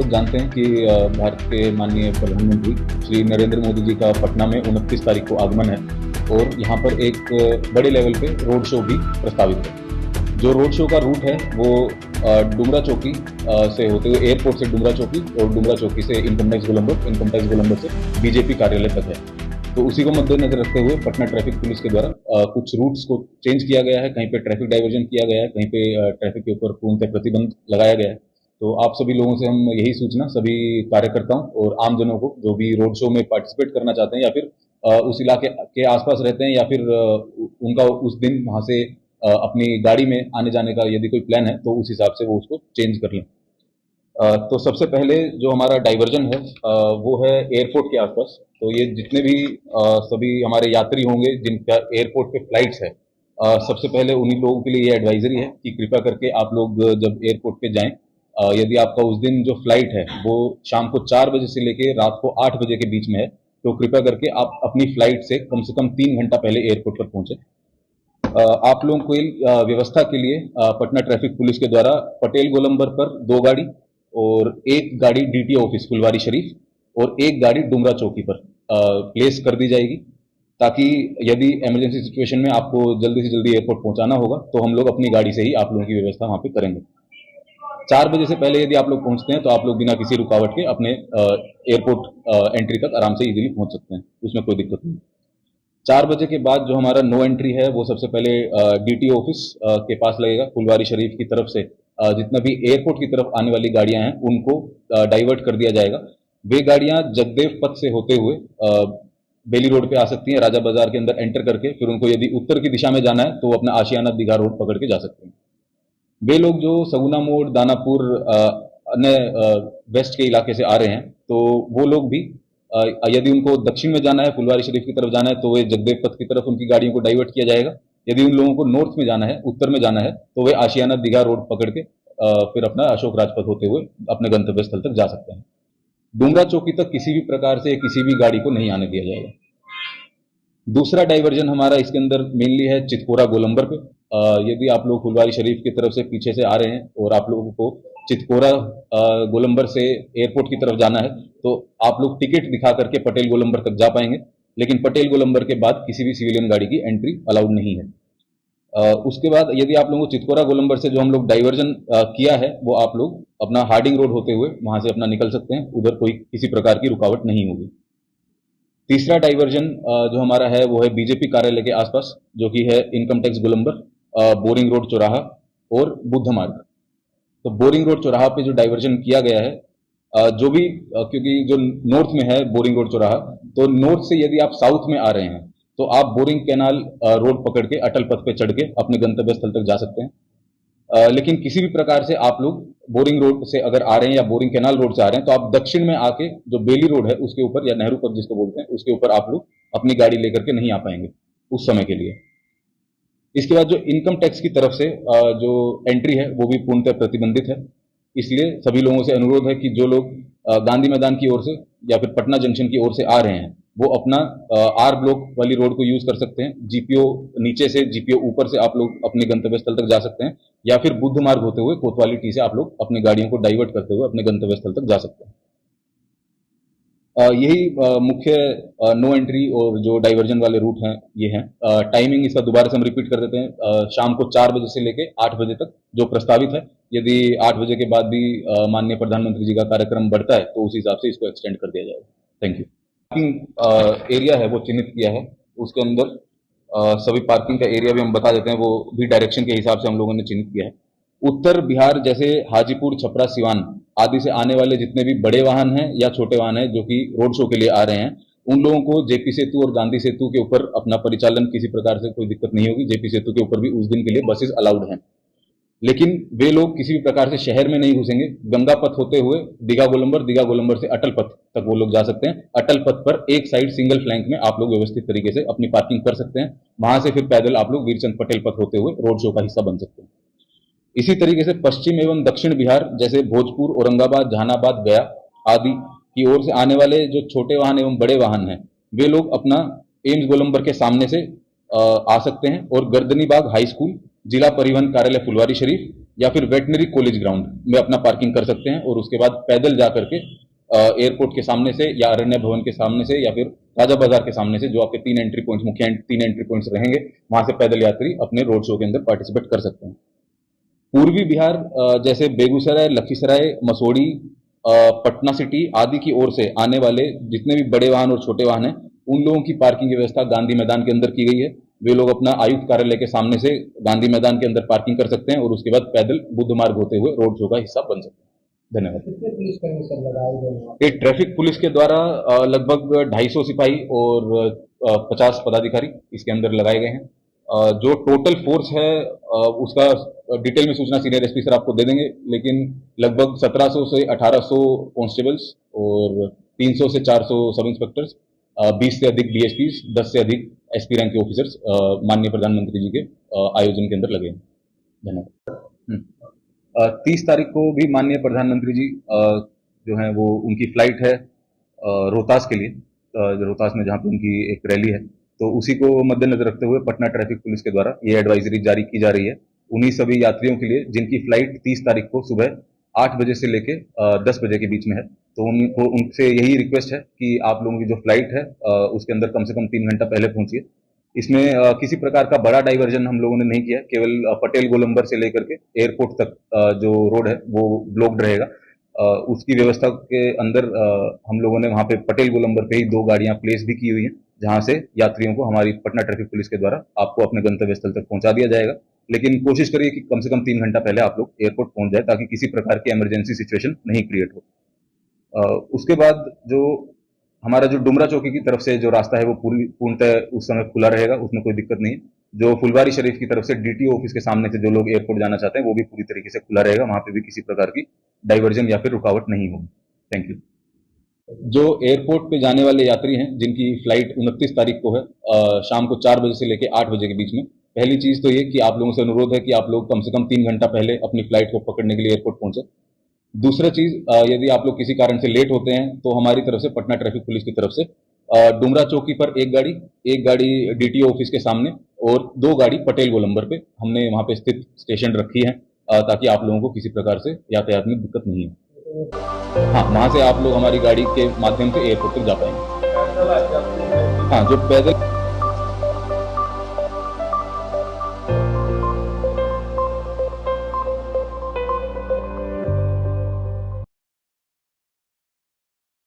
सब जानते हैं कि भारत के माननीय प्रधानमंत्री श्री नरेंद्र मोदी जी का पटना में 29 तारीख को आगमन है और यहाँ पर एक बड़े लेवल पे रोड शो भी प्रस्तावित है। जो रोड शो का रूट है वो डुमरा चौकी से होते हुए एयरपोर्ट से डुमरा चौकी और डुमरा चौकी से इनकम टैक्स गोलंबर से बीजेपी कार्यालय तक है। तो उसी को मद्देनजर रखते हुए पटना ट्रैफिक पुलिस के द्वारा कुछ रूट्स को चेंज किया गया है, कहीं पे ट्रैफिक डाइवर्जन किया गया है, कहीं पे ट्रैफिक के ऊपर पूर्णतः प्रतिबंध लगाया गया है। तो आप सभी लोगों से हम यही सूचना सभी कार्यकर्ताओं और आमजनों को जो भी रोड शो में पार्टिसिपेट करना चाहते हैं या फिर उस इलाके के आसपास रहते हैं या फिर उनका उस दिन वहां से अपनी गाड़ी में आने जाने का यदि कोई प्लान है तो उस हिसाब से वो उसको चेंज कर लें। तो सबसे पहले जो हमारा डाइवर्जन है वो है एयरपोर्ट के आसपास। तो ये जितने भी सभी हमारे यात्री होंगे जिनका एयरपोर्ट पे फ्लाइट्स है, सबसे पहले उन्हीं लोगों के लिए ये एडवाइजरी है कि कृपया करके आप लोग जब एयरपोर्ट पे जाएं, यदि आपका उस दिन जो फ्लाइट है वो शाम को 4 बजे से लेके रात को 8 बजे के बीच में है, तो कृपया करके आप अपनी फ्लाइट से कम 3 घंटा पहले एयरपोर्ट पर पहुंचे। आप लोगों को व्यवस्था के लिए पटना ट्रैफिक पुलिस के द्वारा पटेल गोलंबर पर 2 गाड़ी और 1 गाड़ी डीटीओ ऑफिस फुलवारी शरीफ और 1 गाड़ी डुमरा चौकी पर प्लेस कर दी जाएगी, ताकि यदि इमरजेंसी सिचुएशन में आपको जल्दी से जल्दी एयरपोर्ट पहुंचाना होगा तो हम लोग अपनी गाड़ी से ही आप लोगों की व्यवस्था वहां पे करेंगे। 4 बजे से पहले यदि आप लोग पहुंचते हैं तो आप लोग बिना किसी रुकावट के अपने एयरपोर्ट एंट्री तक आराम से इजीली पहुंच सकते हैं, उसमें कोई दिक्कत नहीं। 4 बजे के बाद जो हमारा नो एंट्री है वो सबसे पहले डीटीओ ऑफिस के पास लगेगा। फुलवारी शरीफ की तरफ से जितना भी एयरपोर्ट की तरफ आने वाली गाड़ियां हैं उनको डाइवर्ट कर दिया जाएगा। वे गाड़ियां जगदेव पथ से होते हुए बेली रोड पे आ सकती हैं, राजा बाजार के अंदर एंटर करके फिर उनको यदि उत्तर की दिशा में जाना है तो अपना आशियाना दीघा रोड पकड़ के जा सकते हैं। वे लोग जो सगुना मोड़, दानापुर, अन्य वेस्ट के इलाके से आ रहे हैं तो वो लोग भी यदि उनको दक्षिण में जाना है, फुलवारी शरीफ की तरफ जाना है तो वे जगदेव पथ की तरफ उनकी गाड़ियों को डाइवर्ट किया जाएगा। यदि उन लोगों को नॉर्थ में जाना है, उत्तर में जाना है, तो वे आशियाना दीघा रोड पकड़ के फिर अपना अशोक राजपथ होते हुए अपने गंतव्य स्थल तक जा सकते हैं। डुमरा चौकी तक किसी भी प्रकार से किसी भी गाड़ी को नहीं आने दिया जाएगा। दूसरा डाइवर्जन हमारा इसके अंदर मेनली है चितकोरा गोलंबर पे। यदि आप लोग फुलवारी शरीफ की तरफ से पीछे से आ रहे हैं और आप लोगों को चितकोरा गोलंबर से एयरपोर्ट की तरफ जाना है तो आप लोग टिकट दिखा करके पटेल गोलंबर तक जा पाएंगे, लेकिन पटेल गोलंबर के बाद किसी भी सिविलियन गाड़ी की एंट्री अलाउड नहीं है। उसके बाद यदि आप लोगों को चितकोरा गोलंबर से जो हम लोग डाइवर्जन किया है वो आप लोग अपना हार्डिंग रोड होते हुए वहां से अपना निकल सकते हैं, उधर कोई किसी प्रकार की रुकावट नहीं होगी। तीसरा डाइवर्जन जो हमारा है वो है बीजेपी कार्यालय के आसपास, जो कि है इनकम टैक्स गोलंबर, बोरिंग रोड चौराहा और बुद्ध मार्ग। तो बोरिंग रोड चौराहा पे जो डाइवर्जन किया गया है जो भी क्योंकि जो नॉर्थ में है बोरिंग रोड चौराहा, तो नॉर्थ से यदि आप साउथ में आ रहे हैं तो आप बोरिंग कैनाल रोड पकड़ के अटल पथ पे चढ़ के अपने गंतव्य स्थल तक जा सकते हैं। लेकिन किसी भी प्रकार से आप लोग बोरिंग रोड से अगर आ रहे हैं या बोरिंग कैनाल रोड से आ रहे हैं तो आप दक्षिण में आके जो बेली रोड है उसके ऊपर या नेहरू पथ जिसको बोलते हैं उसके ऊपर आप लोग अपनी गाड़ी लेकर के नहीं आ पाएंगे उस समय के लिए। इसके बाद जो इनकम टैक्स की तरफ से जो एंट्री है वो भी पूर्णतः प्रतिबंधित है। इसलिए सभी लोगों से अनुरोध है कि जो लोग गांधी मैदान की ओर से या फिर पटना जंक्शन की ओर से आ रहे हैं वो अपना आर ब्लॉक वाली रोड को यूज कर सकते हैं। जीपीओ नीचे से जीपीओ ऊपर से आप लोग अपने गंतव्य स्थल तक जा सकते हैं, या फिर बुद्ध मार्ग होते हुए कोतवाली टी से आप लोग अपनी गाड़ियों को डाइवर्ट करते हुए अपने गंतव्य स्थल तक जा सकते हैं। यही मुख्य नो एंट्री और जो डाइवर्जन वाले रूट हैं ये हैं। टाइमिंग इसका दोबारा से हम रिपीट कर देते हैं। शाम को 4 बजे से लेके 8 बजे तक जो प्रस्तावित है, यदि 8 बजे के बाद भी माननीय प्रधानमंत्री जी का कार्यक्रम बढ़ता है तो उस हिसाब से इसको एक्सटेंड कर दिया जाएगा। Thank you. पार्किंग एरिया है वो चिन्हित किया है, उसके अंदर सभी पार्किंग का एरिया भी हम बता देते हैं, वो भी डायरेक्शन के हिसाब से हम लोगों ने चिन्हित किया है। उत्तर बिहार जैसे हाजीपुर, छपरा, सिवान आदि से आने वाले जितने भी बड़े वाहन हैं या छोटे वाहन हैं जो कि रोड शो के लिए आ रहे हैं, उन लोगों को जेपी सेतु और गांधी सेतु के ऊपर अपना परिचालन किसी प्रकार से कोई दिक्कत नहीं होगी। जेपी सेतु के ऊपर भी उस दिन के लिए बसेस अलाउड हैं, लेकिन वे लोग किसी भी प्रकार से शहर में नहीं घुसेंगे। गंगा पथ होते हुए दीघा गोलंबर से अटल पथ तक वो लोग जा सकते हैं। अटल पथ पर एक साइड सिंगल फ्लैंक में आप लोग व्यवस्थित तरीके से अपनी पार्किंग कर सकते हैं। वहां से फिर पैदल आप लोग वीरचंद पटेल पथ होते हुए रोड शो का हिस्सा बन सकते हैं। इसी तरीके से पश्चिम एवं दक्षिण बिहार जैसे भोजपुर, औरंगाबाद, जहानाबाद, गया आदि की ओर से आने वाले जो छोटे वाहन एवं बड़े वाहन हैं वे लोग अपना एम्स गोलंबर के सामने से आ सकते हैं और गर्दनीबाग हाई स्कूल, जिला परिवहन कार्यालय फुलवारी शरीफ या फिर वेटनरी कॉलेज ग्राउंड में अपना पार्किंग कर सकते हैं और उसके बाद पैदल जा करके एयरपोर्ट के सामने से या अरण्य भवन के सामने से या फिर राजा बाजार के सामने से, जो आपके 3 एंट्री पॉइंट्स, मुख्य 3 एंट्री पॉइंट्स रहेंगे, वहां से पैदल यात्री अपने रोड शो के अंदर पार्टिसिपेट कर सकते हैं। पूर्वी बिहार जैसे बेगूसराय, लखीसराय, मसौड़ी, पटना सिटी आदि की ओर से आने वाले जितने भी बड़े वाहन और छोटे वाहन हैं, उन लोगों की पार्किंग की व्यवस्था गांधी मैदान के अंदर की गई है। वे लोग अपना आयुक्त कार्यालय के सामने से गांधी मैदान के अंदर पार्किंग कर सकते हैं और उसके बाद पैदल बुद्ध मार्ग होते हुए रोड शो का हिस्सा बन सकते हैं। धन्यवाद। एक ट्रैफिक पुलिस के द्वारा लगभग 250 सिपाही और 50 पदाधिकारी इसके अंदर लगाए गए हैं। जो टोटल फोर्स है उसका डिटेल में सूचना सीनियर एसपी सर आपको दे देंगे, लेकिन लगभग 1700 से 1800 कांस्टेबल्स और 300 से 400 सब इंस्पेक्टर्स, 20 से अधिक डीएसपीज, 10 से अधिक एसपी रैंक के ऑफिसर्स माननीय प्रधानमंत्री जी के आयोजन के अंदर लगे हैं। धन्यवाद। 30 तारीख को भी माननीय प्रधानमंत्री जी जो है वो उनकी फ्लाइट है रोहतास के लिए, रोहतास में जहाँ पे उनकी एक रैली है, तो उसी को मद्देनजर रखते हुए पटना ट्रैफिक पुलिस के द्वारा ये एडवाइजरी जारी की जा रही है उन्हीं सभी यात्रियों के लिए जिनकी फ्लाइट 30 तारीख को सुबह 8 बजे से लेके 10 बजे के बीच में है। तो उनसे यही रिक्वेस्ट है कि आप लोगों की जो फ्लाइट है उसके अंदर कम से कम 3 घंटा पहले पहुंचिए। इसमें किसी प्रकार का बड़ा डाइवर्जन हम लोगों ने नहीं किया, केवल पटेल गोलंबर से लेकर के एयरपोर्ट तक जो रोड है वो ब्लॉक्ड रहेगा। उसकी व्यवस्था के अंदर हम लोगों ने वहां पे पटेल गोलंबर पे ही 2 गाड़ियां प्लेस भी की हुई हैं, जहां से यात्रियों को हमारी पटना ट्रैफिक पुलिस के द्वारा आपको अपने गंतव्य स्थल तक पहुंचा दिया जाएगा। लेकिन कोशिश करिए कि कम से कम 3 घंटा पहले आप लोग एयरपोर्ट पहुंच जाए ताकि किसी प्रकार की इमरजेंसी सिचुएशन नहीं क्रिएट हो। उसके बाद जो हमारा जो डुमरा चौकी की तरफ से जो रास्ता है वो पूर्णतः उस समय खुला रहेगा, उसमें कोई दिक्कत नहीं है। जो फुलवारी शरीफ की तरफ से डीटीओ ऑफिस के सामने से जो लोग एयरपोर्ट जाना चाहते हैं वो भी पूरी तरीके से खुला रहेगा, वहां पे भी किसी प्रकार की डाइवर्जन या फिर रुकावट नहीं होगी। Thank you. जो एयरपोर्ट पे जाने वाले यात्री हैं जिनकी फ्लाइट 29 तारीख को है शाम को 4 बजे से लेकर 8 बजे के बीच में, पहली चीज तो ये कि आप लोगों से अनुरोध है कि आप लोग कम से कम 3 घंटा पहले अपनी फ्लाइट को पकड़ने के लिए एयरपोर्ट पहुंचे। दूसरा चीज, यदि आप लोग किसी कारण से लेट होते हैं तो हमारी तरफ से, पटना ट्रैफिक पुलिस की तरफ से डुमरा चौकी पर एक गाड़ी डीटीओ ऑफिस के सामने और 2 गाड़ी पटेल गोलंबर पे हमने वहां पे स्थित स्टेशन रखी है ताकि आप लोगों को किसी प्रकार से यातायात में दिक्कत नहीं है। हाँ, वहां से आप लोग हमारी गाड़ी के माध्यम से एयरपोर्ट तक जा पाएंगे। हाँ, जो पैदल